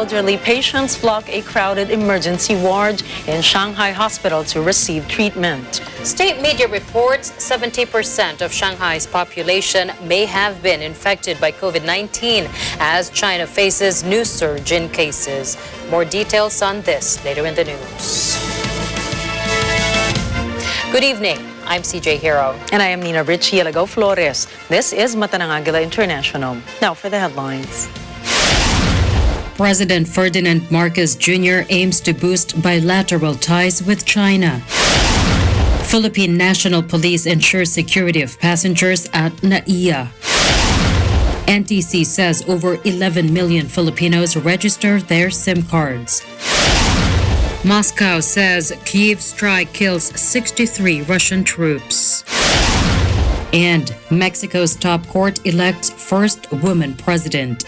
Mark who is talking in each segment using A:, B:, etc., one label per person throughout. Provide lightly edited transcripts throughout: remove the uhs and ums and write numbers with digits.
A: elderly patients flock a crowded emergency ward in Shanghai hospital to receive treatment.
B: State media reports 70% of Shanghai's population may have been infected by COVID-19 as China faces new surge in cases. More details on this later in the news. Good evening. I'm CJ Hero.
A: And I am Nina Richie Flores. This is Mata ng Agila International. Now for the headlines.
B: President Ferdinand Marcos Jr. aims to boost bilateral ties with China. Philippine National Police ensures security of passengers at NAIA. NTC says over 11 million Filipinos register their SIM cards. Moscow says Kyiv strike kills 63 Russian troops. And Mexico's top court elects first woman president.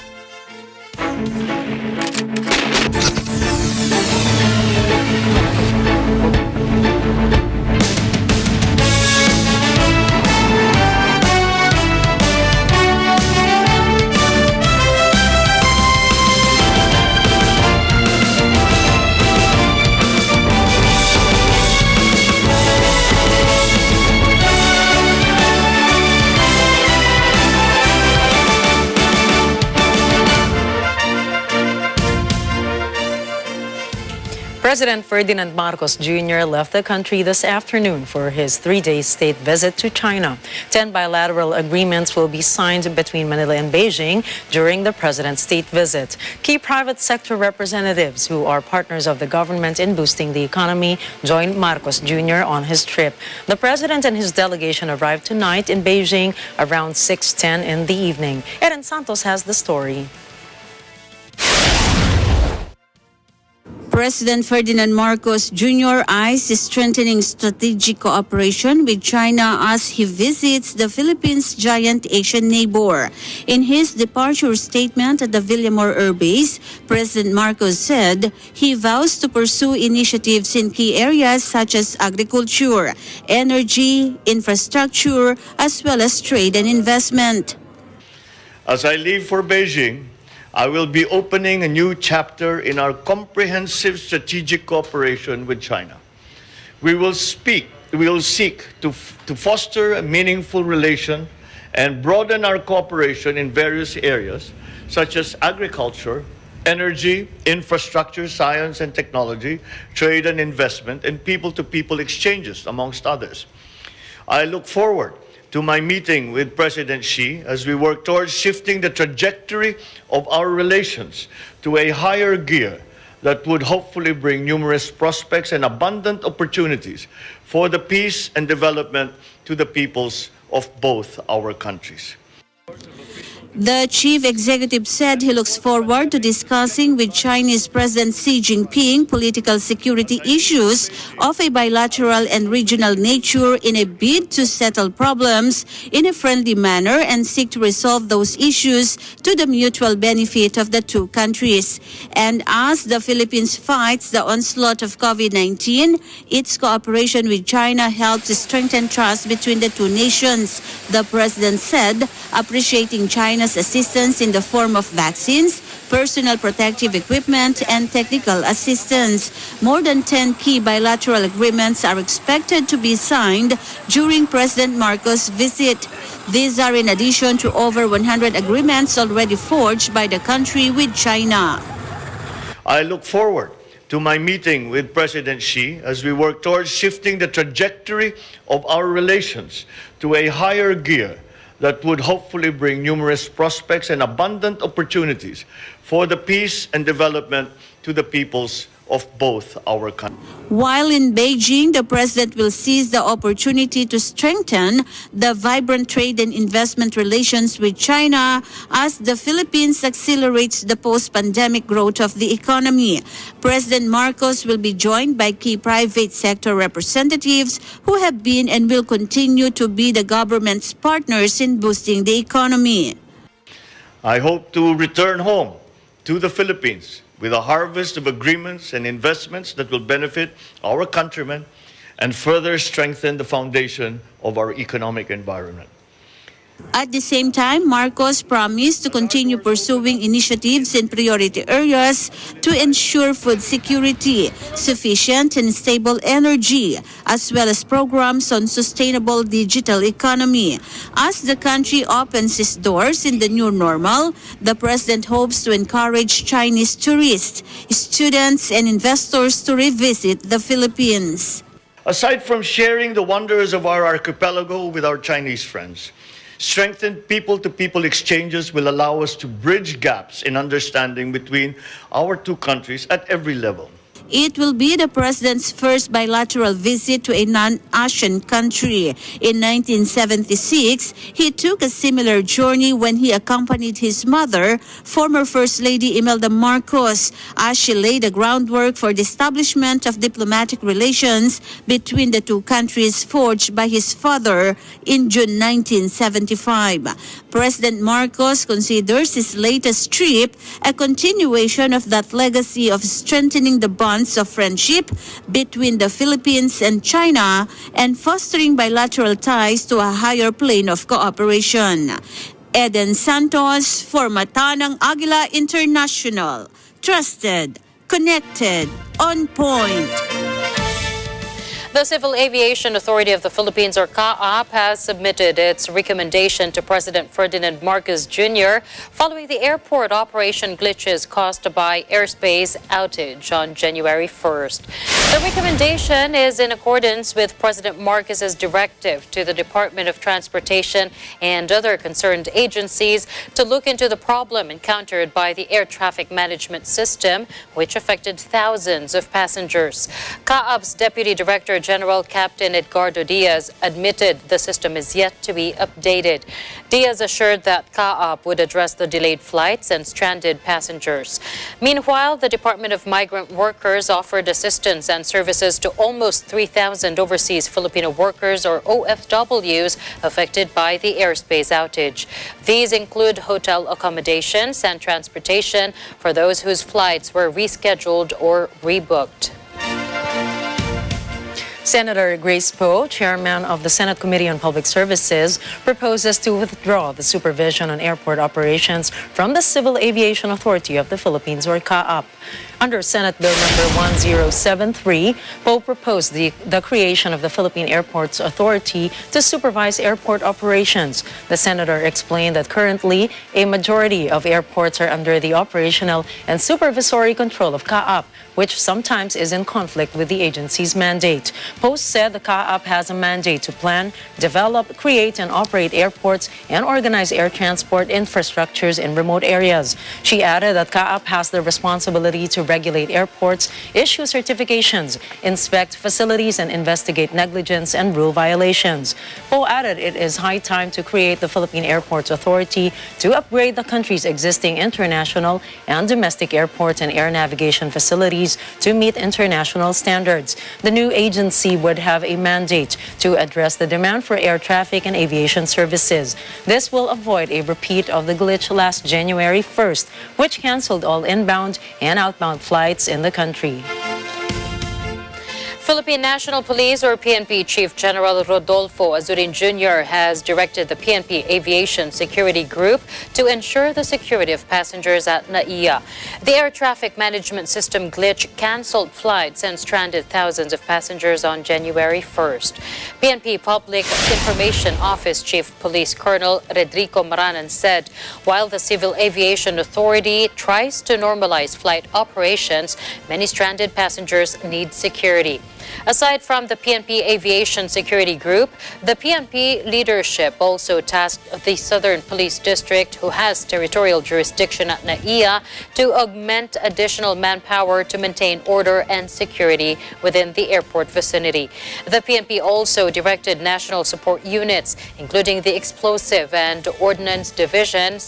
A: President Ferdinand Marcos Jr. left the country this afternoon for his three-day state visit to China. 10 bilateral agreements will be signed between Manila and Beijing during the president's state visit. Key private sector representatives who are partners of the government in boosting the economy joined Marcos Jr. on his trip. The president and his delegation arrived tonight in Beijing around 6:10 in the evening. Eren Santos has the story.
C: President Ferdinand Marcos Jr. eyes strengthening strategic cooperation with China as he visits the Philippines' giant Asian neighbor. In his departure statement at the Villamor Air Base, President Marcos said he vows to pursue initiatives in key areas such as agriculture, energy, infrastructure, as well as trade and investment.
D: As I leave for Beijing, I will be opening a new chapter in our comprehensive strategic cooperation with China. We will seek to foster a meaningful relation and broaden our cooperation in various areas such as agriculture, energy, infrastructure, science and technology, trade and investment, and people-to-people exchanges, amongst others. I look forward to my meeting with President Xi as we work towards shifting the trajectory of our relations to a higher gear that would hopefully bring numerous prospects and abundant opportunities for the peace and development to the peoples of both our countries.
C: The chief executive said he looks forward to discussing with Chinese President Xi Jinping political security issues of a bilateral and regional nature in a bid to settle problems in a friendly manner and seek to resolve those issues to the mutual benefit of the two countries. And as the Philippines fights the onslaught of COVID-19, its cooperation with China helps strengthen trust between the two nations, the president said, appreciating China's assistance in the form of vaccines, personal protective equipment, and technical assistance. More than 10 key bilateral agreements are expected to be signed during President Marcos' visit. These are in addition to over 100 agreements already forged by the country with China.
D: I look forward to my meeting with President Xi as we work towards shifting the trajectory of our relations to a higher gear that would hopefully bring numerous prospects and abundant opportunities for the peace and development to the peoples of both our countries.
C: While in Beijing, the president will seize the opportunity to strengthen the vibrant trade and investment relations with China as the Philippines accelerates the post-pandemic growth of the economy. President Marcos will be joined by key private sector representatives who have been and will continue to be the government's partners in boosting the economy.
D: I hope to return home to the Philippines with a harvest of agreements and investments that will benefit our countrymen and further strengthen the foundation of our economic environment.
C: At the same time, Marcos promised to continue pursuing initiatives in priority areas to ensure food security, sufficient and stable energy, as well as programs on sustainable digital economy. As the country opens its doors in the new normal, the president hopes to encourage Chinese tourists, students, and investors to revisit the Philippines.
D: Aside from sharing the wonders of our archipelago with our Chinese friends, strengthened people-to-people exchanges will allow us to bridge gaps in understanding between our two countries at every level.
C: It will be the president's first bilateral visit to a non-Asian country. In 1976, he took a similar journey when he accompanied his mother, former First Lady Imelda Marcos, as she laid the groundwork for the establishment of diplomatic relations between the two countries forged by his father in June 1975. President Marcos considers his latest trip a continuation of that legacy of strengthening the bonds of friendship between the Philippines and China and fostering bilateral ties to a higher plane of cooperation. Eden Santos for Mata ng Agila International. Trusted, connected, on point.
A: The Civil Aviation Authority of the Philippines, or CAAP, has submitted its recommendation to President Ferdinand Marcos Jr. following the airport operation glitches caused by airspace outage on January 1st. The recommendation is in accordance with President Marcos's directive to the Department of Transportation and other concerned agencies to look into the problem encountered by the air traffic management system, which affected thousands of passengers. CAAP's Deputy Director General Captain Edgardo Diaz admitted the system is yet to be updated. Diaz assured that CAAP would address the delayed flights and stranded passengers. Meanwhile, the Department of Migrant Workers offered assistance and services to almost 3,000 overseas Filipino workers, or OFWs, affected by the airspace outage. These include hotel accommodations and transportation for those whose flights were rescheduled or rebooked. Senator Grace Poe, chairman of the Senate Committee on Public Services, proposes to withdraw the supervision on airport operations from the Civil Aviation Authority of the Philippines, or CAAP. Under Senate Bill number 1073, Poe proposed the creation of the Philippine Airports Authority to supervise airport operations. The senator explained that currently a majority of airports are under the operational and supervisory control of CAAP, which sometimes is in conflict with the agency's mandate. Poe said the CAAP has a mandate to plan, develop, create, and operate airports and organize air transport infrastructures in remote areas. She added that CAAP has the responsibility to regulate airports, issue certifications, inspect facilities, and investigate negligence and rule violations. Poe added it is high time to create the Philippine Airports Authority to upgrade the country's existing international and domestic airports and air navigation facilities to meet international standards. The new agency would have a mandate to address the demand for air traffic and aviation services. This will avoid a repeat of the glitch last January 1st, which canceled all inbound and outbound flights in the country. Philippine National Police, or PNP, Chief General Rodolfo Azurin Jr. has directed the PNP Aviation Security Group to ensure the security of passengers at NAIA. The air traffic management system glitch canceled flights and stranded thousands of passengers on January 1st. PNP Public Information Office Chief Police Colonel Rodrigo Maranan said while the Civil Aviation Authority tries to normalize flight operations, many stranded passengers need security. Aside from the PNP Aviation Security Group, the PNP leadership also tasked the Southern Police District, who has territorial jurisdiction at NAIA, to augment additional manpower to maintain order and security within the airport vicinity. The PNP also directed national support units, including the Explosive and Ordnance Division,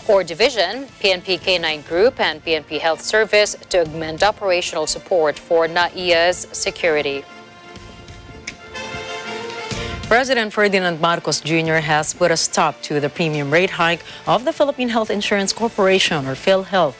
A: PNP K9 Group, and PNP Health Service to augment operational support for NAIA's security. President Ferdinand Marcos Jr. has put a stop to the premium rate hike of the Philippine Health Insurance Corporation, or PhilHealth.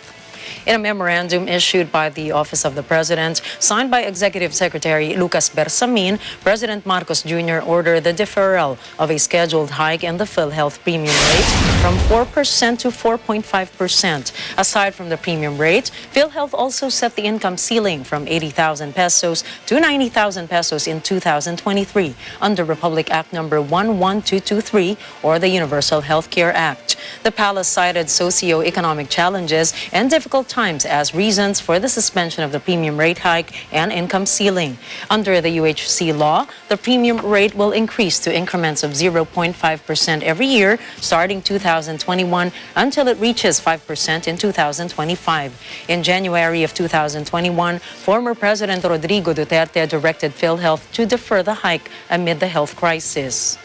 A: In a memorandum issued by the Office of the President, signed by Executive Secretary Lucas Bersamin, President Marcos Jr. ordered the deferral of a scheduled hike in the PhilHealth premium rate from 4% to 4.5%. Aside from the premium rate, PhilHealth also set the income ceiling from 80,000 pesos to 90,000 pesos in 2023 under Republic Act number 11223 or the Universal Healthcare Act. The palace cited socio-economic challenges and difficult times as reasons for the suspension of the premium rate hike and income ceiling. Under the UHC law, the premium rate will increase to increments of 0.5% every year starting 2021 until it reaches 5% in 2025. In January of 2021, former President Rodrigo Duterte directed PhilHealth to defer the hike amid the health crisis.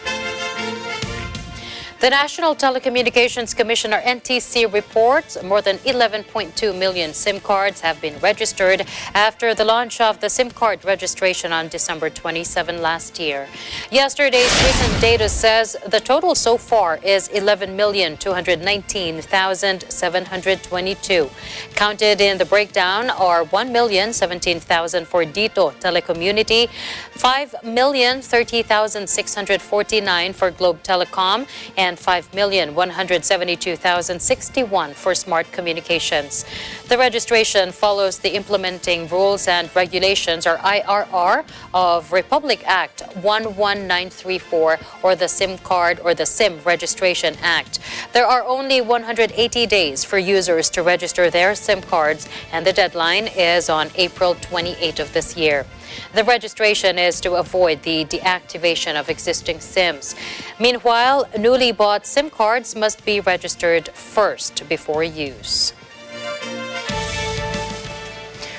E: The National Telecommunications Commission, or NTC, reports more than 11.2 million SIM cards have been registered after the launch of the SIM card registration on December 27 last year. Yesterday's recent data says the total so far is 11,219,722. Counted in the breakdown are 1,017,000 for Dito Telecommunity, 5,030,649 for Globe Telecom, and 5,172,061 for Smart Communications. The registration follows the implementing rules and regulations, or IRR, of Republic Act 11934 or the SIM card or the SIM Registration Act. There are only 180 days for users to register their SIM cards, and the deadline is on April 28 of this year. The registration is to avoid the deactivation of existing SIMs. Meanwhile, newly bought SIM cards must be registered first before use.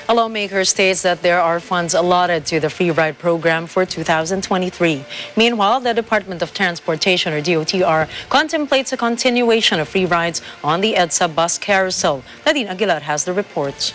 A: A lawmaker states that there are funds allotted to the free ride program for 2023. Meanwhile, the Department of Transportation, or DOTR, contemplates a continuation of free rides on the EDSA bus carousel. Nadine Agila has the report.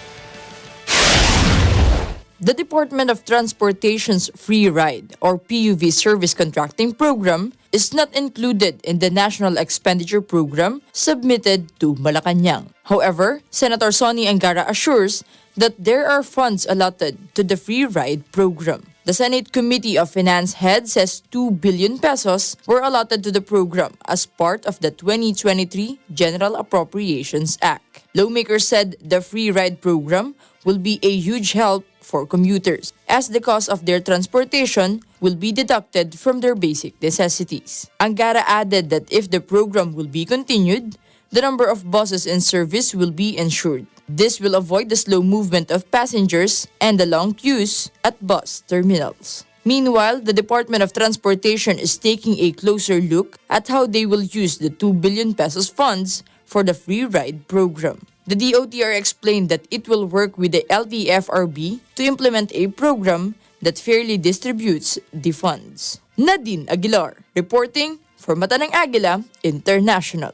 F: The Department of Transportation's Free Ride or PUV service contracting program is not included in the National Expenditure Program submitted to Malacanang. However, Senator Sonny Angara assures that there are funds allotted to the Free Ride program. The Senate Committee of Finance Head says 2 billion pesos were allotted to the program as part of the 2023 General Appropriations Act. Lawmakers said the Free Ride program will be a huge help for commuters, as the cost of their transportation will be deducted from their basic necessities. Angara added that if the program will be continued, the number of buses in service will be ensured. This will avoid the slow movement of passengers and the long queues at bus terminals. Meanwhile, the Department of Transportation is taking a closer look at how they will use the 2 billion pesos funds for the Free Ride program. The DOTR explained that it will work with the LTFRB to implement a program that fairly distributes the funds. Nadine Aguilar, reporting for Mata ng Agila International.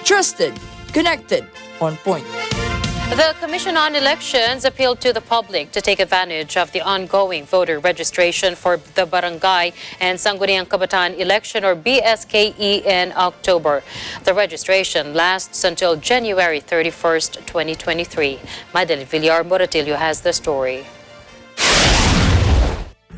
F: Trusted, connected, on point.
E: The Commission on Elections appealed to the public to take advantage of the ongoing voter registration for the Barangay and Sangguniang Kabataan election, or BSKE, in October. The registration lasts until January 31st, 2023. Madeline Villar Moratillo has the story.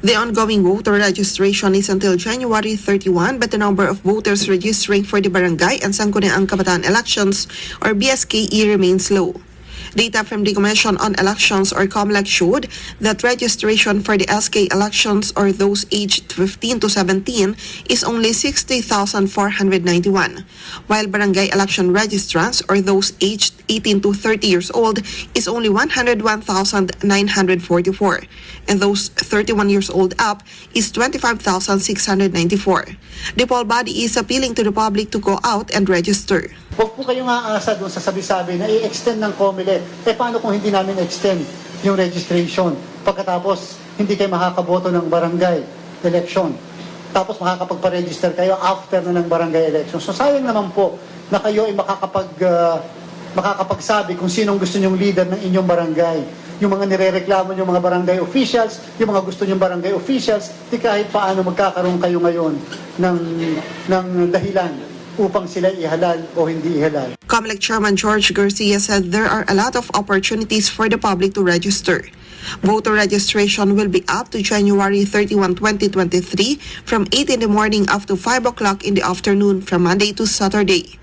G: The ongoing voter registration is until January 31, but the number of voters registering for the Barangay and Sangguniang Kabataan elections, or BSKE, remains low. Data from the Commission on Elections, or COMELEC, showed that registration for the SK elections, or those aged 15 to 17, is only 60,491, while barangay election registrants, or those aged 18 to 30 years old, is only 101,944, and those 31 years old up is 25,694. The poll body is appealing to the public to go out and register.
H: Huwag po kayong aasa doon sa sabi-sabi na i-extend ng COMELEC. Paano kung hindi namin extend yung registration? Pagkatapos, hindi kayo makakaboto ng barangay election. Tapos makakapagpa-register kayo after na ng barangay election. So sayang naman po na kayo ay makakapagsabi kung sinong gusto nyong leader ng inyong barangay. Yung mga nirereklamo yung mga barangay officials, yung mga gusto nyong barangay officials, di kahit paano magkakaroon kayo ngayon ng dahilan upang sila ihalal o hindi ihalal.
G: COMELEC Chairman George Garcia said there are a lot of opportunities for the public to register. Voter registration will be up to January 31, 2023 from 8 in the morning up to 5 o'clock in the afternoon from Monday to Saturday.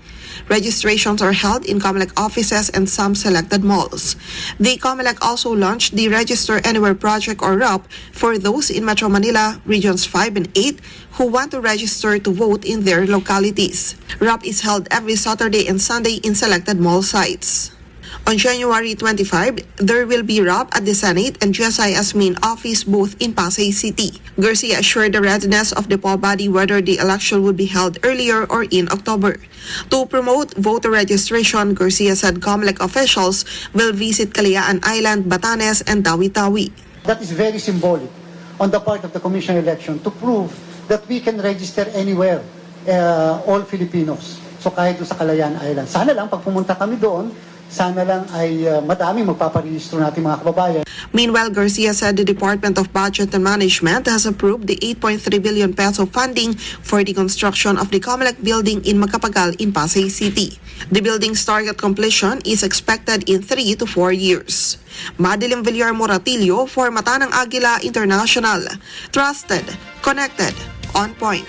G: Registrations are held in COMELEC offices and some selected malls. The COMELEC also launched the Register Anywhere project or RUP for those in Metro Manila, Regions 5 and 8 who want to register to vote in their localities. RUP is held every Saturday and Sunday in selected mall sites. On January 25, there will be RUP at the Senate and GSIS main office both in Pasay City. Garcia assured the readiness of the poll body whether the election would be held earlier or in October. To promote voter registration, Garcia said COMELEC officials will visit Kalayaan Island, Batanes, and Tawi-Tawi.
H: That is very symbolic on the part of the Commission election to prove that we can register anywhere, all Filipinos. So kahit doon sa Kalayaan Island. Sana lang pag pumunta kami doon, sana lang ay madaming magpaparehistro natin mga kababayan.
G: Meanwhile, Garcia said the Department of Budget and Management has approved the 8.3 billion peso funding for the construction of the COMELEC building in Macapagal in Pasay City. The building's target completion is expected in 3 to 4 years. Madeline Villar Moratillo for Mata ng Agila International. Trusted, connected, on point.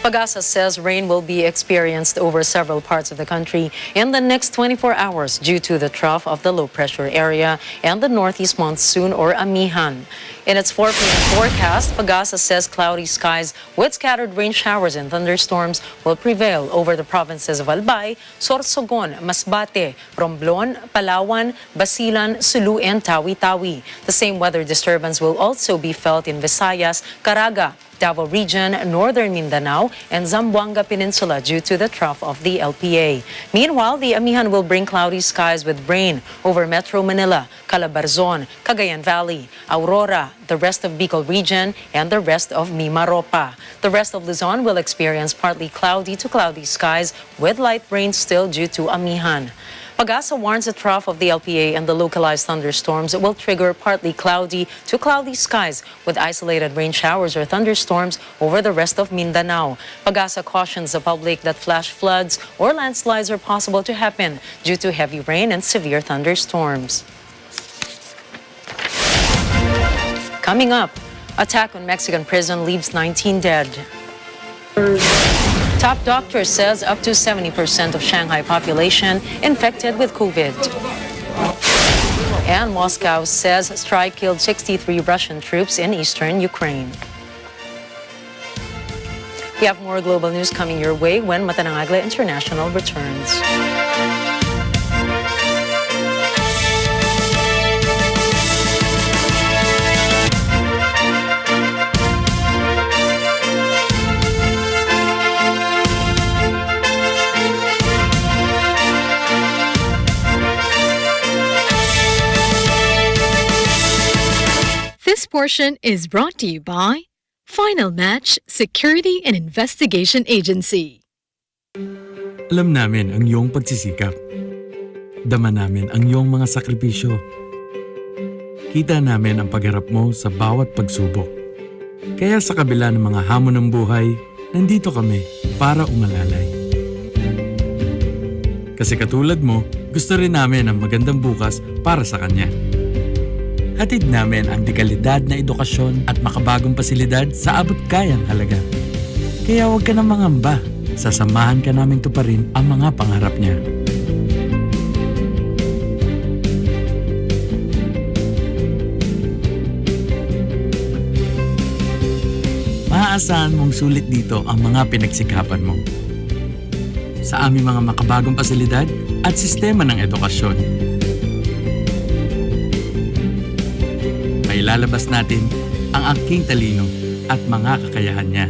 A: Pag-asa says rain will be experienced over several parts of the country in the next 24 hours due to the trough of the low-pressure area and the northeast monsoon or amihan. In its 4 p.m. forecast, Pag-asa says cloudy skies with scattered rain showers and thunderstorms will prevail over the provinces of Albay, Sorsogon, Masbate, Romblon, Palawan, Basilan, Sulu, and Tawi-Tawi. The same weather disturbance will also be felt in Visayas, Caraga, Davao Region, Northern Mindanao, and Zamboanga Peninsula due to the trough of the LPA. Meanwhile, the amihan will bring cloudy skies with rain over Metro Manila, Calabarzon, Cagayan Valley, Aurora, the rest of Bicol Region, and the rest of Mimaropa. The rest of Luzon will experience partly cloudy to cloudy skies with light rain still due to amihan. Pag-asa warns the trough of the LPA and the localized thunderstorms will trigger partly cloudy to cloudy skies with isolated rain showers or thunderstorms over the rest of Mindanao. Pag-asa cautions the public that flash floods or landslides are possible to happen due to heavy rain and severe thunderstorms. Coming up, attack on Mexican prison leaves 19 dead. Top doctor says up to 70% of Shanghai population infected with COVID. And Moscow says strike killed 63 Russian troops in eastern Ukraine. We have more global news coming your way when Mata ng Agila International returns.
I: This portion is brought to you by Final Match Security and Investigation Agency.
J: Alam namin ang iyong pagsisikap. Dama namin ang iyong mga sakripisyo. Kita namin ang pagharap mo sa bawat pagsubok. Kaya sa kabila ng mga hamon ng buhay, nandito kami para umalalay. Kasi katulad mo, gusto rin namin ang magandang bukas para sa kanya. Hatid namin ang dekalidad na edukasyon at makabagong pasilidad sa abot kayang halaga. Kaya huwag ka na mangamba. Sasamahan ka namin tuparin ang mga pangarap niya. Maaasahan mong sulit dito ang mga pinagsikapan mo. Sa aming mga makabagong pasilidad at sistema ng edukasyon. Ilalabas natin ang aking talino at mga kakayahan niya.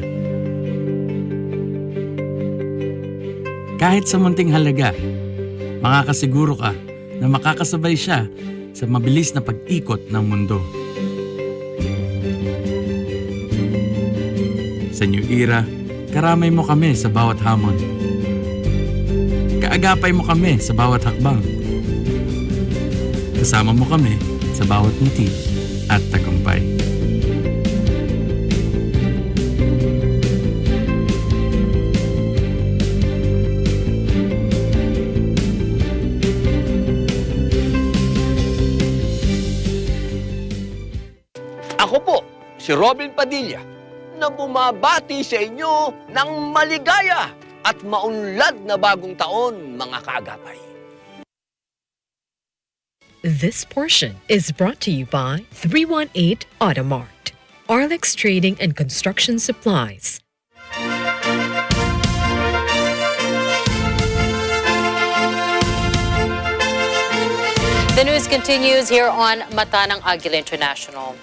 J: Kahit sa munting halaga, makakasiguro ka na makakasabay siya sa mabilis na pag-ikot ng mundo. Sa New Era, karamay mo kami sa bawat hamon. Kaagapay mo kami sa bawat hakbang. Kasama mo kami sa bawat ngiti at tagumpay.
K: si Robin Padilla, na bumabati sa inyo ng maligaya at maunlad na bagong taon, mga kaagapay.
I: This portion is brought to you by 318 Automart, Arlex Trading and Construction Supplies.
E: The news continues here on Mata ng Agila International.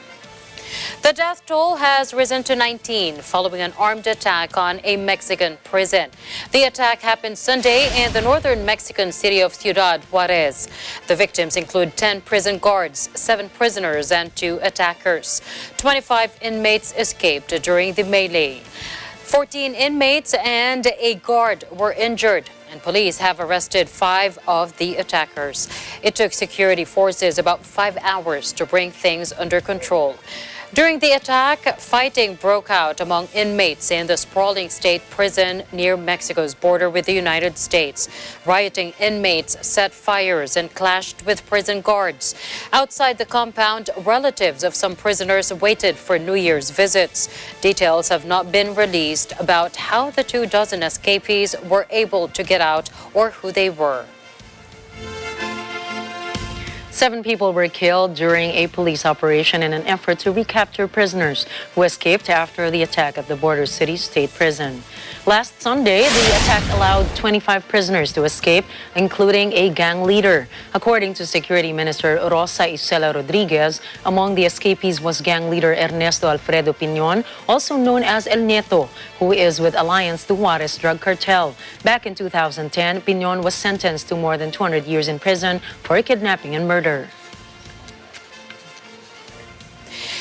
E: The death toll has risen to 19 following an armed attack on a Mexican prison. The attack happened Sunday in the northern Mexican city of Ciudad Juarez. The victims include 10 prison guards, 7 prisoners, and 2 attackers. 25 inmates escaped during the melee. 14 inmates and a guard were injured, and police have arrested 5 of the attackers. It took security forces about 5 hours to bring things under control. During the attack, fighting broke out among inmates in the sprawling state prison near Mexico's border with the United States. Rioting inmates set fires and clashed with prison guards. Outside the compound, relatives of some prisoners waited for New Year's visits. Details have not been released about how the 24 escapees were able to get out or who they were.
A: 7 people were killed during a police operation in an effort to recapture prisoners who escaped after the attack at the border city state prison. Last Sunday, the attack allowed 25 prisoners to escape, including a gang leader. According to Security Minister Rosa Isela Rodriguez, among the escapees was gang leader Ernesto Alfredo Piñon, also known as El Nieto, who is with Alliance to Juarez drug cartel. Back in 2010, Piñon was sentenced to more than 200 years in prison for kidnapping and murder.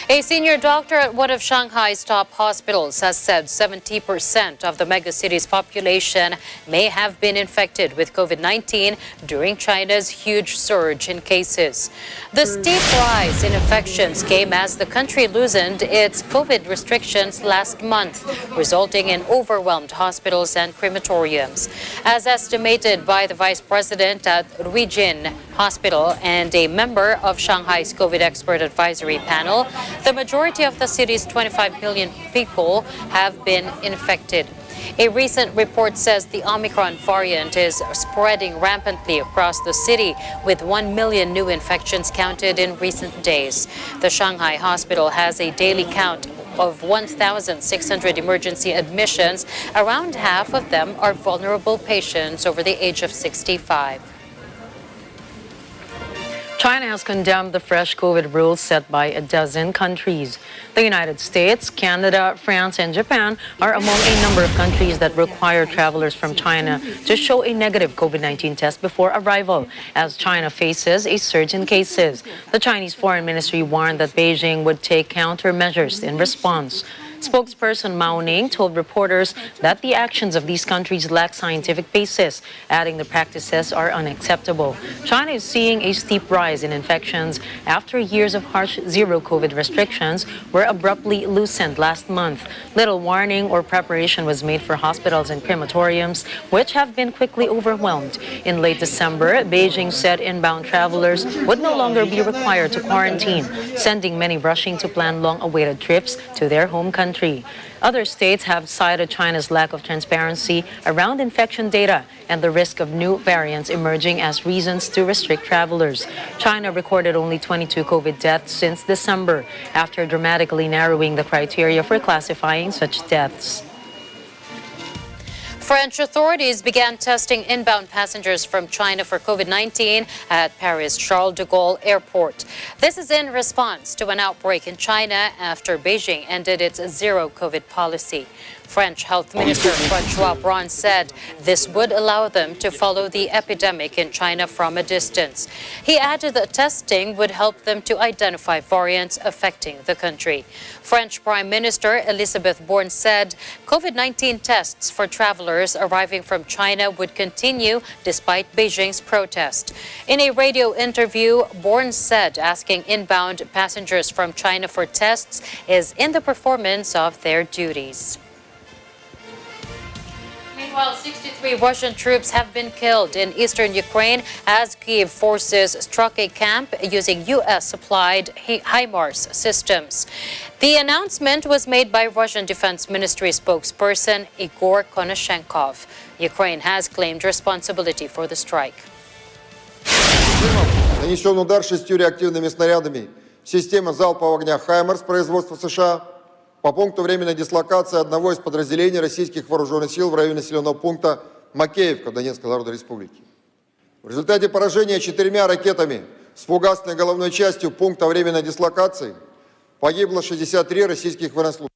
E: A senior doctor at one of Shanghai's top hospitals has said 70% of the megacity's population may have been infected with COVID-19 during China's huge surge in cases. The steep rise in infections came as the country loosened its COVID restrictions last month, resulting in overwhelmed hospitals and crematoriums. As estimated by the vice president at Ruijin Hospital and a member of Shanghai's COVID expert advisory panel, the majority of the city's 25 million people have been infected. A recent report says the Omicron variant is spreading rampantly across the city, with 1 million new infections counted in recent days. The Shanghai hospital has a daily count of 1,600 emergency admissions. Around half of them are vulnerable patients over the age of 65.
A: China has condemned the fresh COVID rules set by a dozen countries. The United States, Canada, France, and Japan are among a number of countries that require travelers from China to show a negative COVID-19 test before arrival, as China faces a surge in cases. The Chinese Foreign Ministry warned that Beijing would take countermeasures in response. Spokesperson Mao Ning told reporters that the actions of these countries lack scientific basis, adding the practices are unacceptable. China is seeing a steep rise in infections after years of harsh zero-COVID restrictions were abruptly loosened last month. Little warning or preparation was made for hospitals and crematoriums, which have been quickly overwhelmed. In late December, Beijing said inbound travelers would no longer be required to quarantine, sending many rushing to plan long-awaited trips to their home country. Other states have cited China's lack of transparency around infection data and the risk of new variants emerging as reasons to restrict travelers. China recorded only 22 COVID deaths since December, after dramatically narrowing the criteria for classifying such deaths.
E: French authorities began testing inbound passengers from China for COVID-19 at Paris Charles de Gaulle Airport. This is in response to an outbreak in China after Beijing ended its zero-COVID policy. French Health Minister Francois Braun said this would allow them to follow the epidemic in China from a distance. He added that testing would help them to identify variants affecting the country. French Prime Minister Elisabeth Borne said COVID-19 tests for travelers arriving from China would continue despite Beijing's protest. In a radio interview, Borne said asking inbound passengers from China for tests is in the performance of their duties. Meanwhile, 63 Russian troops have been killed in eastern Ukraine as Kyiv forces struck a camp using U.S.-supplied HIMARS systems. The announcement was made by Russian Defense Ministry spokesperson Igor Konashenkov. Ukraine has claimed responsibility for the strike.
L: Нанесен удар 6 реактивными снарядами системы залпового огня «Хаймарс» производства США по пункту временной дислокации одного из подразделений российских вооруженных сил в районе населенного пункта Макеевка Донецкой Народной Республики. В результате поражения 4 ракетами с фугасной головной частью пункта временной дислокации погибло 63 российских военнослужащих.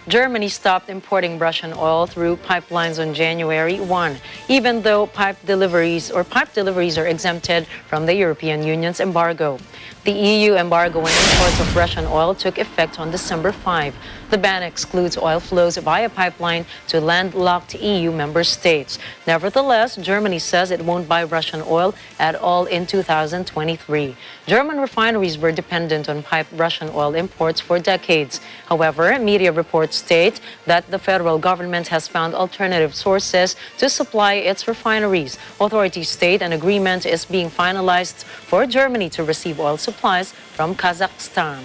A: Germany stopped importing Russian oil through pipelines on January 1, even though pipe deliveries are exempted from the European Union's embargo. The EU embargo on imports of Russian oil took effect on December 5. The ban excludes oil flows via pipeline to landlocked EU member states. Nevertheless, Germany says it won't buy Russian oil at all in 2023. German refineries were dependent on piped Russian oil imports for decades. However, media reports state that the federal government has found alternative sources to supply its refineries. Authorities state an agreement is being finalized for Germany to receive oil supplies from Kazakhstan.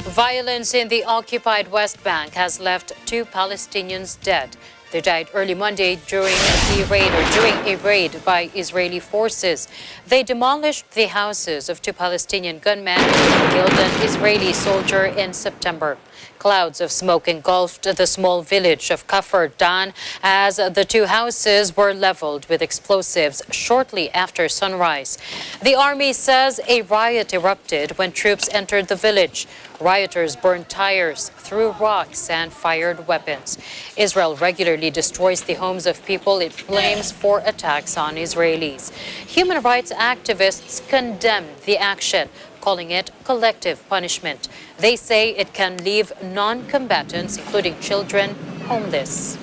E: Violence in the occupied West Bank has left 2 Palestinians dead. They died early Monday during a raid by Israeli forces. They demolished the houses of 2 Palestinian gunmen who killed an Israeli soldier in September. Clouds of smoke engulfed the small village of Kafr Dan as the 2 houses were leveled with explosives shortly after sunrise. The army says a riot erupted when troops entered the village. Rioters burned tires, threw rocks, and fired weapons. Israel regularly destroys the homes of people it blames for attacks on Israelis. Human rights activists condemn the action, calling it collective punishment. They say it can leave non-combatants, including children, homeless.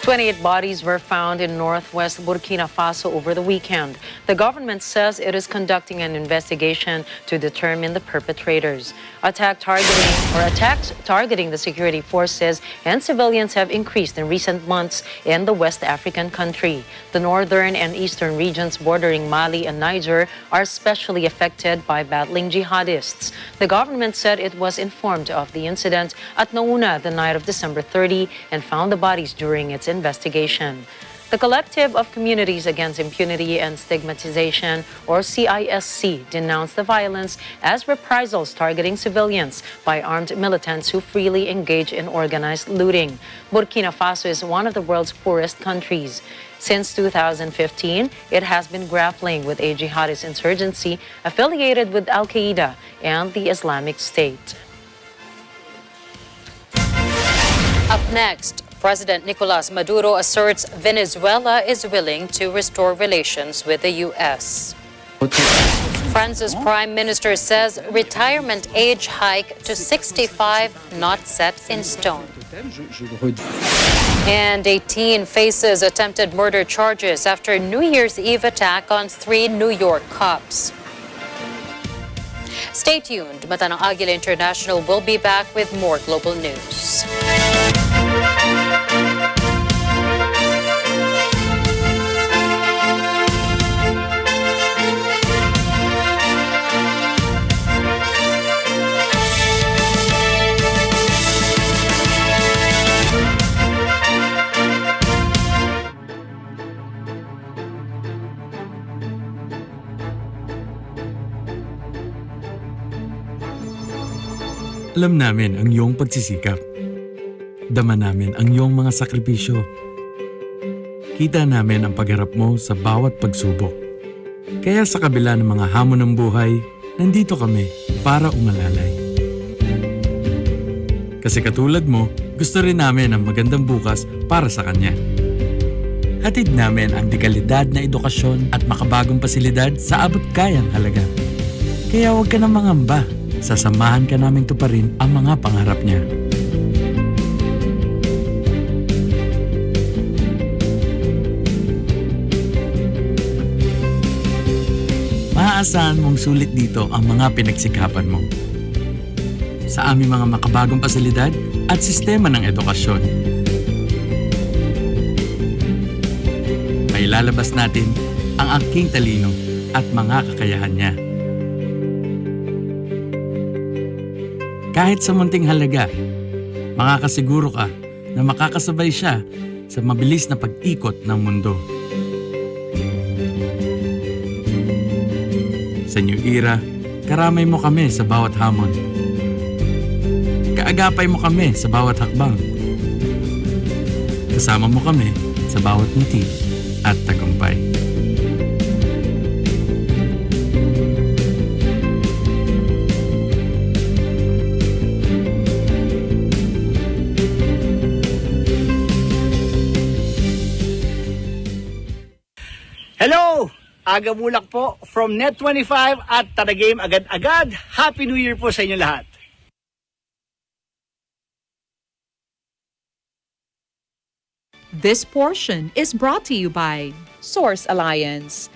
A: 28 bodies were found in northwest Burkina Faso over the weekend. The government says it is conducting an investigation to determine the perpetrators. Attacks targeting the security forces and civilians have increased in recent months in the West African country. The northern and eastern regions bordering Mali and Niger are especially affected by battling jihadists. The government said it was informed of the incident at Nauna the night of December 30 and found the bodies during its investigation. The Collective of Communities Against Impunity and Stigmatization, or CISC, denounced the violence as reprisals targeting civilians by armed militants who freely engage in organized looting. Burkina Faso is one of the world's poorest countries. Since 2015, it has been grappling with a jihadist insurgency affiliated with Al-Qaeda and the Islamic State.
E: Up next, President Nicolas Maduro asserts Venezuela is willing to restore relations with the U.S. France's prime minister says retirement age hike to 65 not set in stone. And a teen faces attempted murder charges after New Year's Eve attack on 3 New York cops. Stay tuned. Mata ng Agila International will be back with more global news.
J: Alam namin ang iyong pagsisikap. Dama namin ang iyong mga sakripisyo. Kita namin ang pagharap mo sa bawat pagsubok. Kaya sa kabila ng mga hamon ng buhay, nandito kami para umalalay. Kasi katulad mo, gusto rin namin ang magandang bukas para sa kanya. Hatid namin ang dekalidad na edukasyon at makabagong pasilidad sa abot kayang halaga. Kaya huwag ka nang mangamba. Sasamahan ka naming tuparin ang mga pangarap niya. Inaasahan mong sulit dito ang mga pinagsikapan mo. Sa aming mga makabagong pasilidad at sistema ng edukasyon. May lalabas natin ang aking talino at mga kakayahan niya. Kahit sa munting halaga, makakasiguro ka na makakasabay siya sa mabilis na pag-ikot ng mundo. Sa New Era, karamay mo kami sa bawat hamon. Kaagapay mo kami sa bawat hakbang. Kasama mo kami sa bawat ngiti at tagumpay.
M: Hello! Aga Bulak po from Net25 at Tara Game agad-agad. Happy New Year po sa inyo lahat.
N: This portion is brought to you by Source Alliance.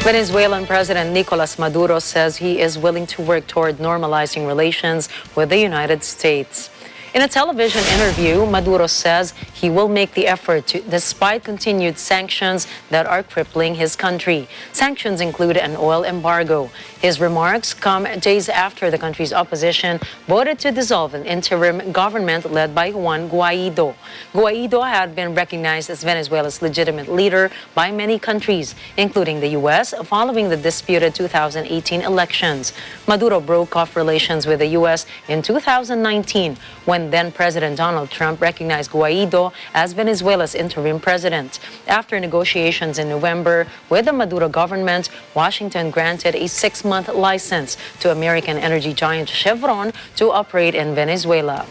A: Venezuelan President Nicolas Maduro says he is willing to work toward normalizing relations with the United States. In a television interview, Maduro says he will make the effort despite continued sanctions that are crippling his country. Sanctions include an oil embargo. His remarks come days after the country's opposition voted to dissolve an interim government led by Juan Guaido. Guaido had been recognized as Venezuela's legitimate leader by many countries, including the U.S., following the disputed 2018 elections. Maduro broke off relations with the U.S. in 2019 when then-President Donald Trump recognized Guaido as Venezuela's interim president. After negotiations in November with the Maduro government, Washington granted a 6-month license to American energy giant Chevron to operate in Venezuela.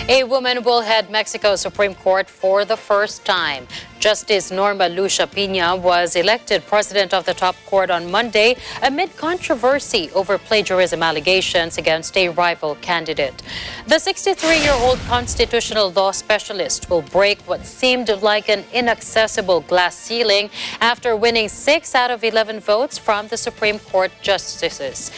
E: A woman will head Mexico's Supreme Court for the first time. Justice Norma Lucia Pina was elected president of the top court on Monday amid controversy over plagiarism allegations against a rival candidate. The 63-year-old constitutional law specialist will break what seemed like an inaccessible glass ceiling after winning 6 out of 11 votes from the Supreme Court justices.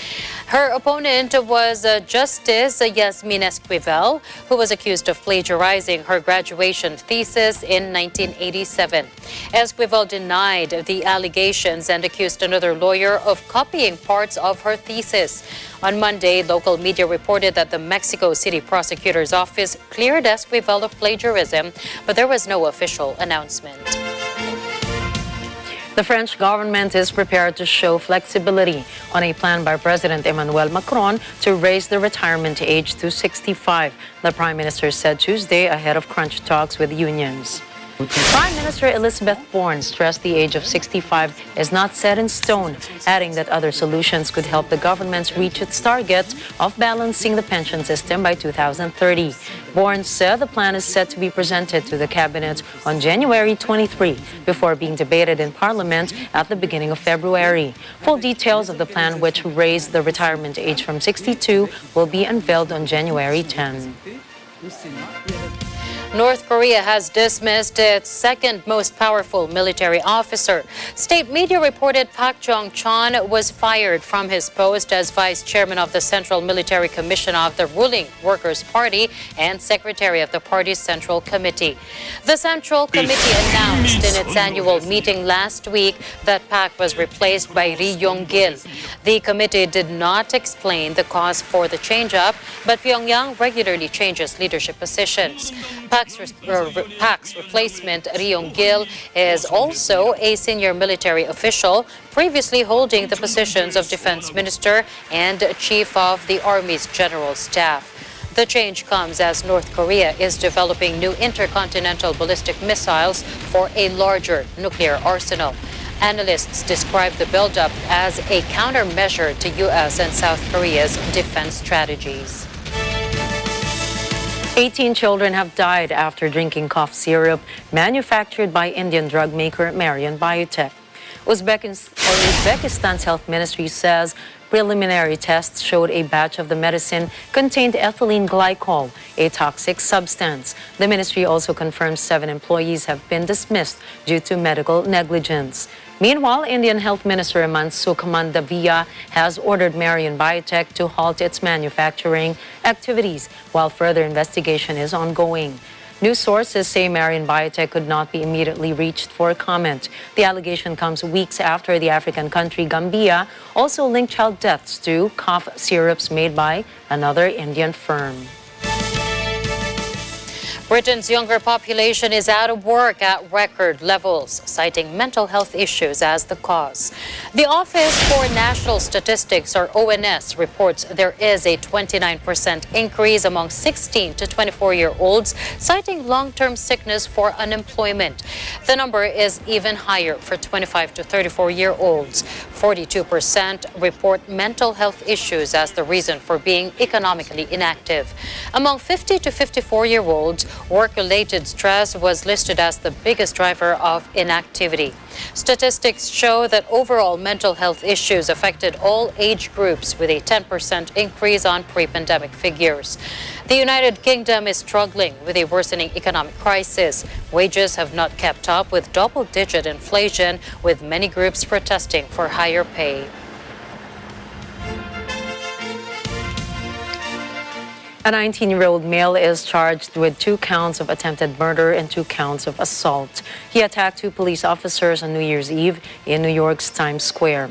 E: Her opponent was Justice Yasmin Esquivel, who was accused of plagiarizing her graduation thesis in 1987. Esquivel denied the allegations and accused another lawyer of copying parts of her thesis. On Monday, local media reported that the Mexico City Prosecutor's Office cleared Esquivel of plagiarism, but there was no official announcement.
A: The French government is prepared to show flexibility on a plan by President Emmanuel Macron to raise the retirement age to 65, the Prime Minister said Tuesday ahead of crunch talks with unions. Prime Minister Elizabeth Borne stressed the age of 65 is not set in stone, adding that other solutions could help the government reach its target of balancing the pension system by 2030. Borne said the plan is set to be presented to the cabinet on January 23 before being debated in Parliament at the beginning of February. Full details of the plan, which raised the retirement age from 62, will be unveiled on January 10.
E: North Korea has dismissed its second most powerful military officer. State media reported Park Jong-chon was fired from his post as vice chairman of the Central Military Commission of the ruling Workers' Party and secretary of the party's Central Committee. The Central Committee announced in its annual meeting last week that Park was replaced by Ri Yong-gil. The committee did not explain the cause for the change-up, but Pyongyang regularly changes leadership positions. Park's replacement, Ri Yong-gil, is also a senior military official, previously holding the positions of defense minister and chief of the Army's general staff. The change comes as North Korea is developing new intercontinental ballistic missiles for a larger nuclear arsenal. Analysts describe the buildup as a countermeasure to U.S. and South Korea's defense strategies.
A: 18 children have died after drinking cough syrup manufactured by Indian drug maker Marion Biotech. Uzbekistan's health ministry says Preliminary tests showed a batch of the medicine contained ethylene glycol, a toxic substance. The ministry also confirms 7 employees have been dismissed due to medical negligence. Meanwhile, Indian Health Minister Mansukh Mandavia has ordered Marion Biotech to halt its manufacturing activities while further investigation is ongoing. News sources say Marion Biotech could not be immediately reached for comment. The allegation comes weeks after the African country Gambia also linked child deaths to cough syrups made by another Indian firm.
E: Britain's younger population is out of work at record levels, citing mental health issues as the cause. The Office for National Statistics, or ONS, reports there is a 29% increase among 16 to 24-year-olds, citing long-term sickness for unemployment. The number is even higher for 25 to 34-year-olds. 42% report mental health issues as the reason for being economically inactive. Among 50 to 54-year-olds, work-related stress was listed as the biggest driver of inactivity. Statistics show that overall mental health issues affected all age groups, with a 10% increase on pre-pandemic figures. The United Kingdom is struggling with a worsening economic crisis. Wages have not kept up with double-digit inflation, with many groups protesting for higher pay.
A: A 19-year-old male is charged with 2 counts of attempted murder and 2 counts of assault. He attacked 2 police officers on New Year's Eve in New York's Times Square.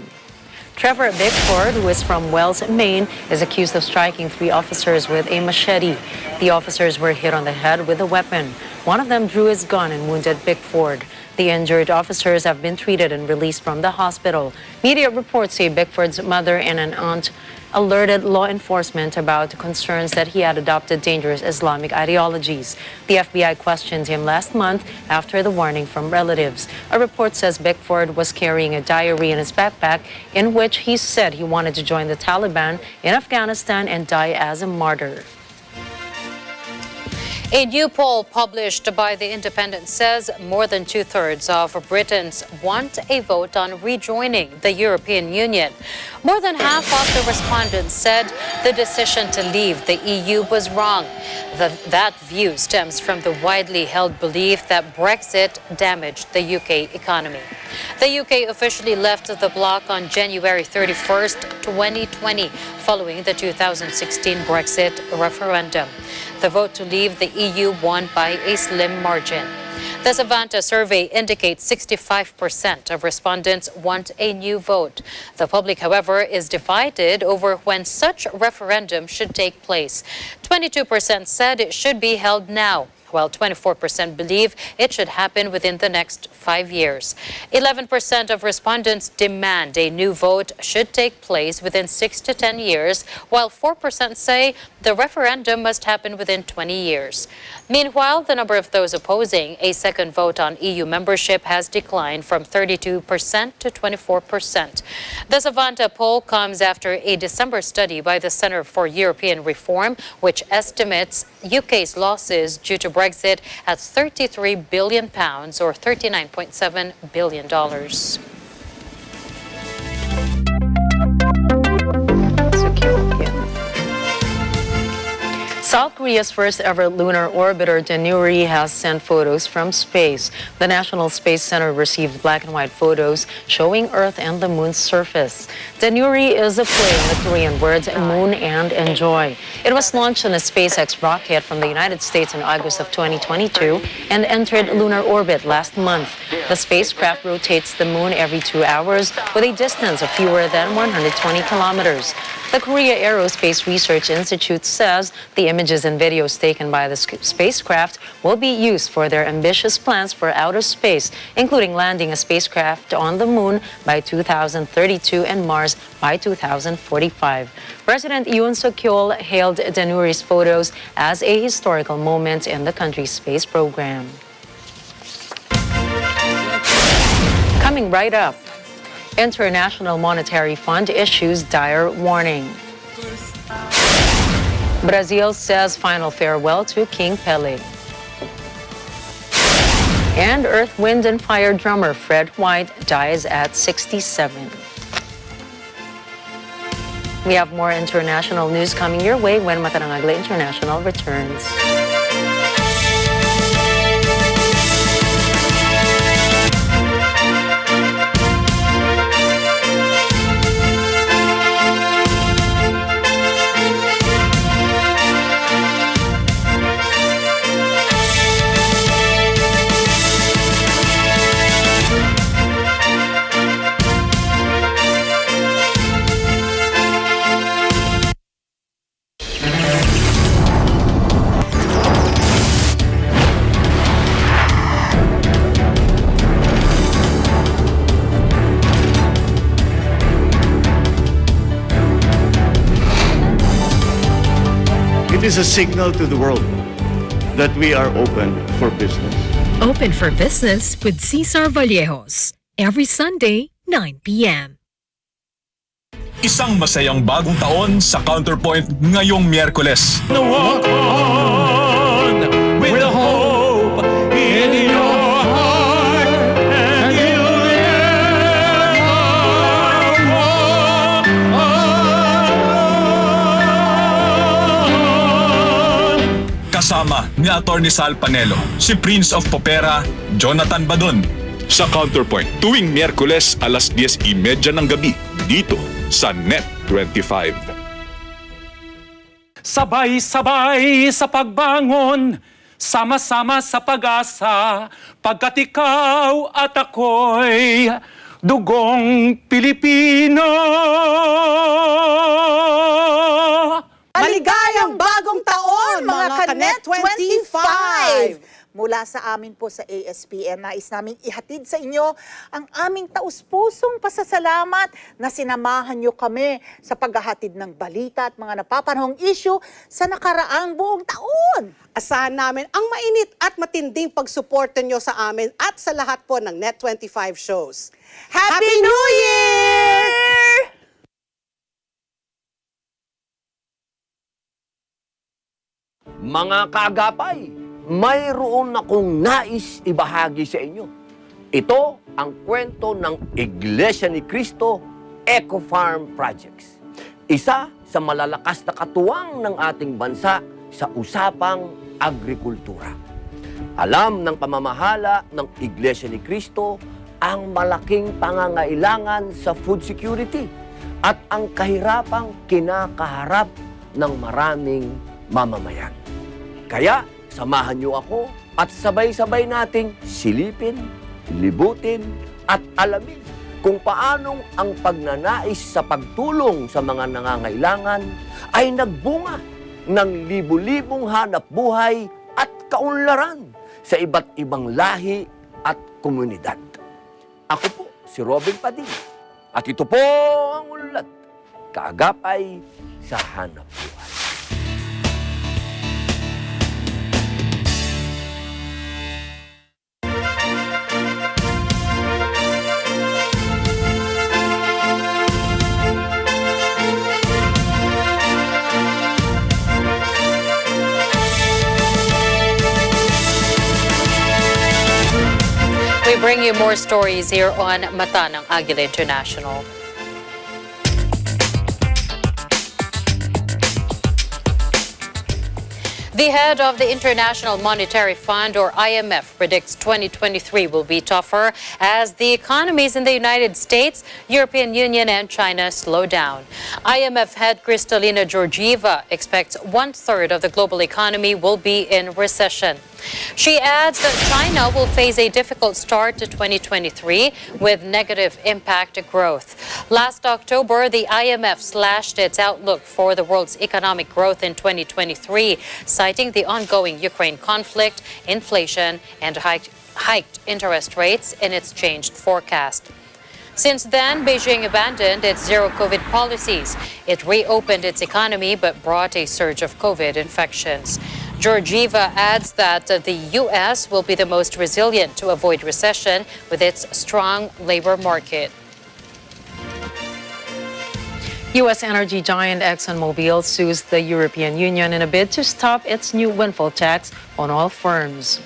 A: Trevor Bickford, who is from Wells, Maine, is accused of striking 3 officers with a machete. The officers were hit on the head with a weapon. One of them drew his gun and wounded Bickford. The injured officers have been treated and released from the hospital. Media reports say Bickford's mother and an aunt alerted law enforcement about concerns that he had adopted dangerous Islamic ideologies. The FBI questioned him last month after the warning from relatives. A report says Bickford was carrying a diary in his backpack in which he said he wanted to join the Taliban in Afghanistan and die as a martyr.
E: A new poll published by The Independent says more than 2/3 of Britons want a vote on rejoining the European Union. More than half of the respondents said the decision to leave the EU was wrong. That view stems from the widely held belief that Brexit damaged the UK economy. The UK officially left the bloc on January 31st, 2020, following the 2016 Brexit referendum. The vote to leave the EU won by a slim margin. The Savanta survey indicates 65% of respondents want a new vote. The public, however, is divided over when such referendum should take place. 22% said it should be held now, while 24% believe it should happen within the next 5 years. 11% of respondents demand a new vote should take place within 6 to 10 years, while 4% say the referendum must happen within 20 years. Meanwhile, the number of those opposing a second vote on EU membership has declined from 32% to 24%. The Savanta poll comes after a December study by the Center for European Reform, which estimates UK's losses due to Brexit at £33 billion or $39.7 billion.
A: South Korea's first ever lunar orbiter, Danuri, has sent photos from space. The National Space Center received black and white photos showing Earth and the moon's surface. Danuri is a play on the Korean words moon and enjoy. It was launched on a SpaceX rocket from the United States in August of 2022 and entered lunar orbit last month. The spacecraft rotates the moon every 2 hours with a distance of fewer than 120 kilometers. The Korea Aerospace Research Institute says the images and videos taken by the spacecraft will be used for their ambitious plans for outer space, including landing a spacecraft on the moon by 2032 and Mars by 2045. President Yoon Suk-yeol hailed Danuri's photos as a historical moment in the country's space program. Coming right up, International Monetary Fund issues dire warning. Brazil says final farewell to King Pelé. And Earth, Wind and Fire drummer Fred White dies at 67. We have more international news coming your way when Mata ng Agila International returns.
D: It is a signal to the world that we are open for business.
I: Open for Business with Cesar Vallejos. Every Sunday, 9 p.m.
O: Isang masayang bagong taon sa Counterpoint ngayong Miyerkules.
J: Walk on with the hope in your heart and you'll never walk on.
O: Kasama ni Atty. Sal Panelo, si Prince of Popera, Jonathan Badon. Sa Counterpoint, tuwing Miyerkules alas 10:30 ng gabi, dito sa Net 25.
J: Sabay-sabay sa pagbangon, sama-sama sa pag-asa, pagkat ikaw at ako'y dugong Pilipino.
P: Maligayang bagong taon, mga Kanet 25! Mula sa amin po sa ASPN, nais naming ihatid sa inyo ang aming taus-pusong pasasalamat na sinamahan nyo kami sa paghahatid ng balita at mga napapanahong issue sa nakaraang buong taon.
Q: Asahan namin ang mainit at matinding pagsuporta nyo sa amin at sa lahat po ng Net 25 shows.
P: Happy New Year!
K: Mga kaagapay, mayroon akong nais ibahagi sa inyo. Ito ang kwento ng Iglesia ni Cristo Eco Farm Projects. Isa sa malalakas na katuwang ng ating bansa sa usapang agrikultura. Alam ng pamamahala ng Iglesia ni Cristo ang malaking pangangailangan sa food security at ang kahirapang kinakaharap ng maraming mamamayan. Kaya, samahan niyo ako at sabay-sabay nating silipin, libutin at alamin kung paanong ang pagnanais sa pagtulong sa mga nangangailangan ay nagbunga ng libu-libong hanap buhay at kaunlaran sa iba't ibang lahi at komunidad. Ako po si Robin Padilla at ito po ang ulat, kaagapay sa hanap buhay.
E: We bring you more stories here on Mata ng Agila International. The head of the International Monetary Fund, or IMF, predicts 2023 will be tougher as the economies in the United States, European Union, and China slow down. IMF head Kristalina Georgieva expects 1/3 of the global economy will be in recession. She adds that China will face a difficult start to 2023 with negative impact growth. Last October, the IMF slashed its outlook for the world's economic growth in 2023, citing the ongoing Ukraine conflict, inflation, and hiked interest rates in its changed forecast. Since then, Beijing abandoned its zero-COVID policies. It reopened its economy but brought a surge of COVID infections. Georgieva adds that the U.S. will be the most resilient to avoid recession with its strong labor market.
A: U.S. energy giant ExxonMobil sues the European Union in a bid to stop its new windfall tax on oil firms.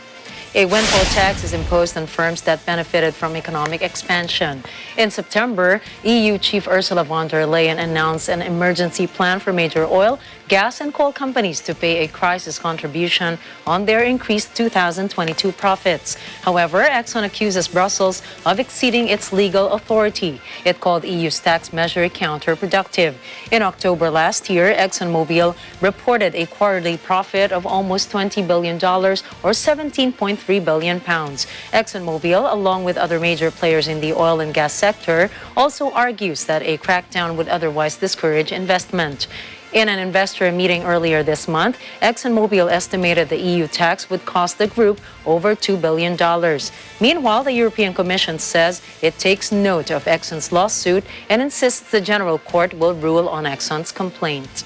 A: A windfall tax is imposed on firms that benefited from economic expansion. In September, EU Chief Ursula von der Leyen announced an emergency plan for major oil, gas, and coal companies to pay a crisis contribution on their increased 2022 profits. However, Exxon accuses Brussels of exceeding its legal authority. It called EU's tax measure counterproductive. In October last year, ExxonMobil reported a quarterly profit of almost $20 billion or 17.3 billion pounds. ExxonMobil, along with other major players in the oil and gas sector, also argues that a crackdown would otherwise discourage investment. In an investor meeting earlier this month, ExxonMobil estimated the EU tax would cost the group over $2 billion. Meanwhile, the European Commission says it takes note of Exxon's lawsuit and insists the General Court will rule on Exxon's complaint.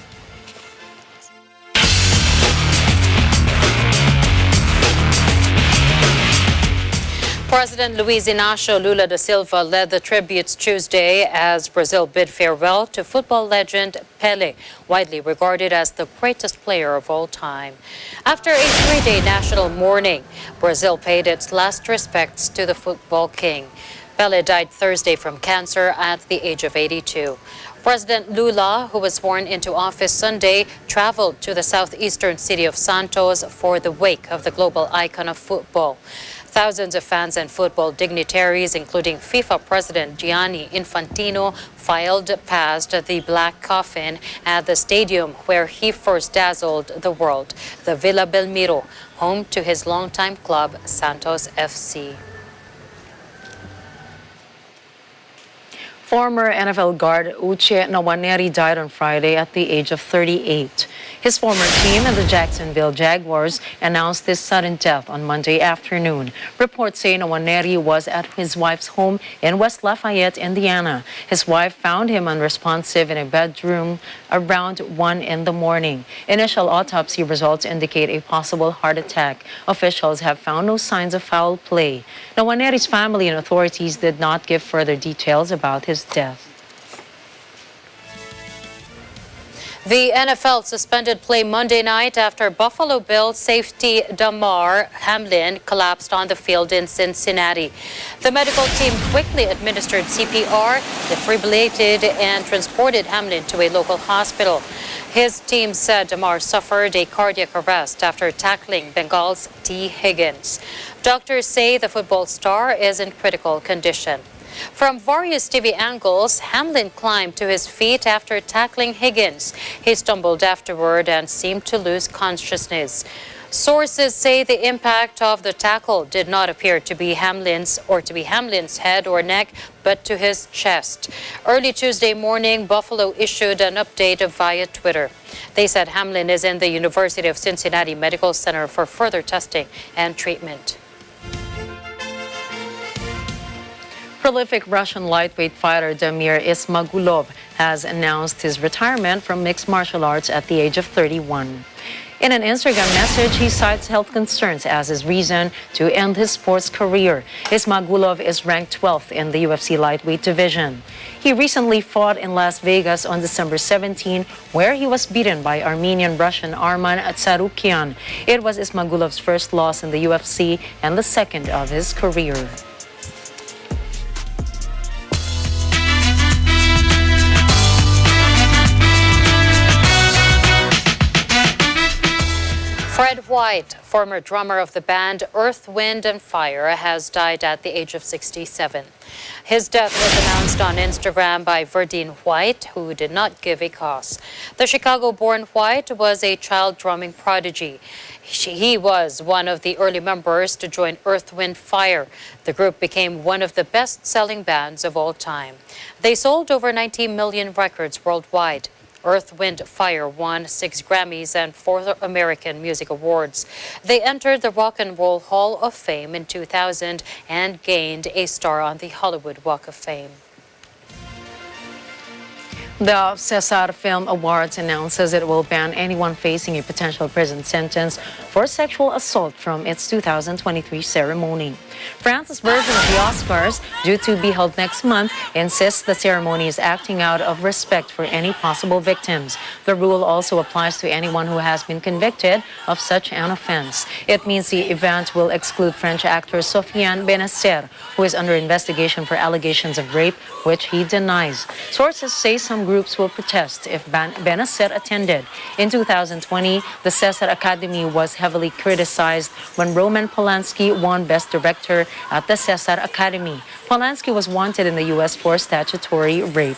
E: President Luiz Inácio Lula da Silva led the tributes Tuesday as Brazil bid farewell to football legend Pelé, widely regarded as the greatest player of all time. After a three-day national mourning, Brazil paid its last respects to the football king. Pelé died Thursday from cancer at the age of 82. President Lula, who was sworn into office Sunday, traveled to the southeastern city of Santos for the wake of the global icon of football. Thousands of fans and football dignitaries, including FIFA President Gianni Infantino, filed past the black coffin at the stadium where he first dazzled the world, the Villa Belmiro, home to his longtime club, Santos FC.
A: Former NFL guard Uche Nwaneri died on Friday at the age of 38. His former team and the Jacksonville Jaguars announced his sudden death on Monday afternoon. Reports say Nwaneri was at his wife's home in West Lafayette, Indiana. His wife found him unresponsive in a bedroom around 1 in the morning. Initial autopsy results indicate a possible heart attack. Officials have found no signs of foul play. Nwaneri's family and authorities did not give further details about his death.
E: The NFL suspended play Monday night after Buffalo Bills safety Damar Hamlin collapsed on the field in Cincinnati. The medical team quickly administered CPR, defibrillated, and transported Hamlin to a local hospital. His team said Damar suffered a cardiac arrest after tackling Bengal's T. Higgins. Doctors say the football star is in critical condition. From various TV angles, Hamlin climbed to his feet after tackling Higgins. He stumbled afterward and seemed to lose consciousness. Sources say the impact of the tackle did not appear to be Hamlin's head or neck, but to his chest. Early Tuesday morning, Buffalo issued an update via Twitter. They said Hamlin is in the University of Cincinnati Medical Center for further testing and treatment.
A: Prolific Russian lightweight fighter Damir Ismagulov has announced his retirement from mixed martial arts at the age of 31. In an Instagram message, he cites health concerns as his reason to end his sports career. Ismagulov is ranked 12th in the UFC lightweight division. He recently fought in Las Vegas on December 17, where he was beaten by Armenian-Russian Arman Tsarukian. It was Ismagulov's first loss in the UFC and the second of his career.
E: Fred White, former drummer of the band Earth, Wind and Fire, has died at the age of 67. His death was announced on Instagram by Verdine White, who did not give a cause. The Chicago-born White was a child drumming prodigy. He was one of the early members to join Earth, Wind, Fire. The group became one of the best-selling bands of all time. They sold over 19 million records worldwide. Earth, Wind, Fire won 6 Grammys and 4 American Music Awards. They entered the Rock and Roll Hall of Fame in 2000 and gained a star on the Hollywood Walk of Fame.
A: The Cesar Film Awards announces it will ban anyone facing a potential prison sentence for sexual assault from its 2023 ceremony. France's version of the Oscars, due to be held next month, insists the ceremony is acting out of respect for any possible victims. The rule also applies to anyone who has been convicted of such an offense. It means the event will exclude French actor Sofiane Benacer, who is under investigation for allegations of rape, which he denies. Sources say some groups will protest if Benacer attended. In 2020, the Cesar Academy was heavily criticized when Roman Polanski won Best Director at the Cesar Academy. Polanski was wanted in the U.S. for statutory rape.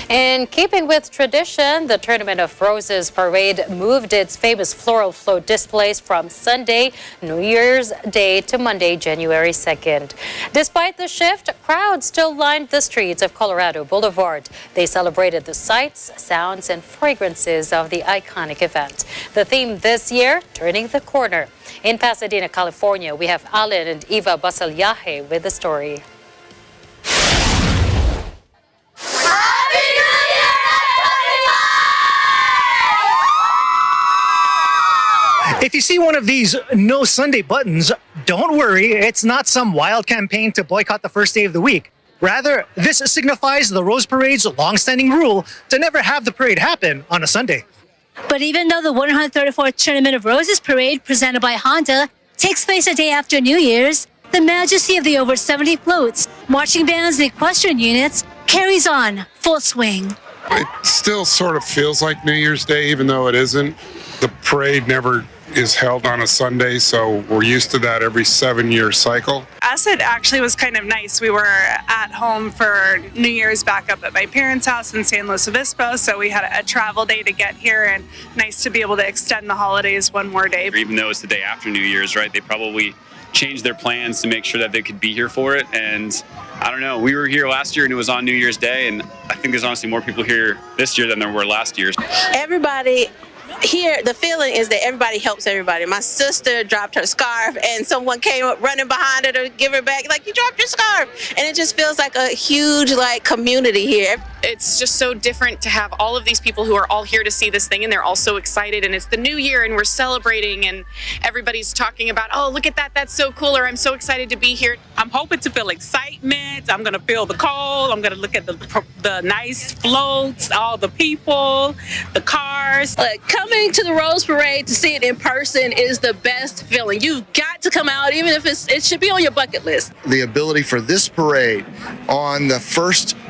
E: In keeping with tradition, the Tournament of Roses parade moved its famous floral float displays from Sunday, New Year's Day, to Monday, January 2nd. Despite the shift, crowds still lined the streets of Colorado Boulevard. They celebrated the sights, sounds, and fragrances of the iconic event. The theme this year, Turning the Corner. In Pasadena, California, we have Alan and Eva Basalyahe with the story.
M: If you see one of these No Sunday buttons, don't worry, it's not some wild campaign to boycott the first day of the week. Rather, this signifies the Rose Parade's long-standing rule to never have the parade happen on a Sunday.
R: But even though the 134th Tournament of Roses parade, presented by Honda, takes place a day after New Year's, the majesty of the over 70 floats, marching bands, and equestrian units carries on full swing.
S: It still sort of feels like New Year's Day, even though it isn't. The parade never is held on a Sunday, so we're used to that every 7-year cycle.
T: Us, it actually was kind of nice. We were at home for New Year's back up at my parents' house in San Luis Obispo, so we had a travel day to get here, and nice to be able to extend the holidays one more day.
U: Even though it's the day after New Year's, right, they probably changed their plans to make sure that they could be here for it. And I don't know, we were here last year and it was on New Year's Day, and I think there's honestly more people here this year than there were last year.
V: Everybody here, the feeling is that everybody helps everybody. My sister dropped her scarf and someone came up running behind her to give her back, like, you dropped your scarf. And it just feels like a huge, like, community here.
W: It's just so different to have all of these people who are all here to see this thing, and they're all so excited, and it's the new year and we're celebrating, and everybody's talking about, oh, look at that, that's so cool, or I'm so excited to be here.
X: I'm hoping to feel excitement. I'm gonna feel the cold. I'm gonna look at the nice floats, all the people, the cars.
V: Coming to the Rose Parade to see it in person is the best feeling. You've got to come out, even if it should be on your bucket list.
Y: The ability for this parade on the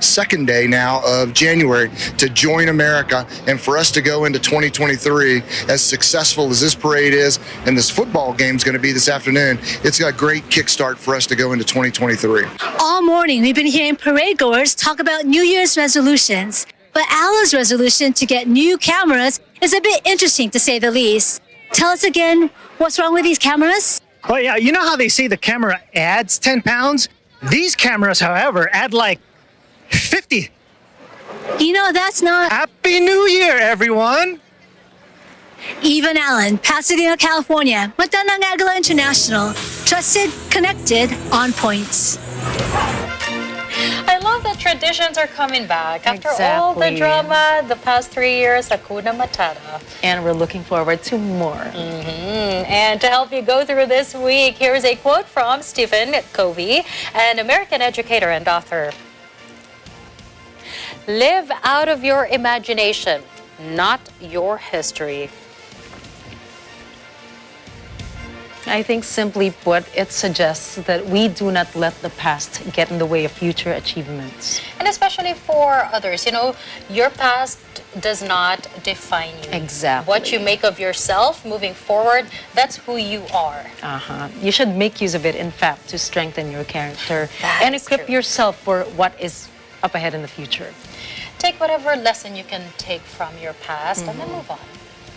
Y: second day now of January to join America, and for us to go into 2023 as successful as this parade is, and this football game is going to be this afternoon, it's got a great kickstart for us to go into 2023.
R: All morning, we've been hearing parade goers talk about New Year's resolutions. But Alan's resolution to get new cameras is a bit interesting, to say the least. Tell us again, what's wrong with these cameras?
M: Oh yeah, you know how they say the camera adds 10 pounds? These cameras, however, add like 50.
R: You know, that's not...
M: Happy New Year, everyone!
R: Even Allen, Pasadena, California. Matandang Agila International. Trusted, connected, on point.
E: I love that traditions are coming back. After all the drama the past 3 years, Hakuna Matata.
A: And we're looking forward to more.
E: And to help you go through this week, here's a quote from Stephen Covey, an American educator and author. Live out of your imagination, not your history.
A: I think simply put, it suggests that we do not let the past get in the way of future achievements.
E: And especially for others, you know, your past does not define you.
A: Exactly.
E: What you make of yourself moving forward, that's who you are.
A: You should make use of it, in fact, to strengthen your character and equip yourself for what is up ahead in the future.
E: Take whatever lesson you can take from your past and then move on.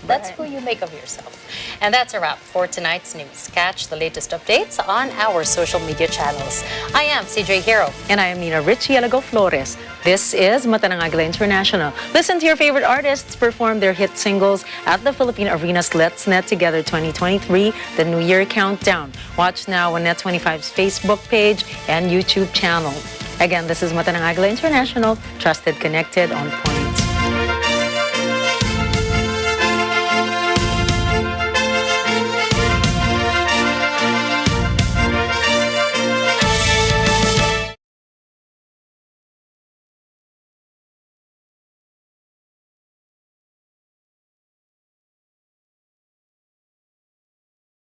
E: That's who you make of yourself. And that's a wrap for tonight's news. Catch the latest updates on our social media channels. I am CJ Hero.
A: And I am Nina Richielago Flores. This is Matandang Agila International. Listen to your favorite artists perform their hit singles at the Philippine Arena's Let's Net Together 2023, the New Year Countdown. Watch now on Net25's Facebook page and YouTube channel. Again, this is Matanang Agila International, trusted, connected, on point.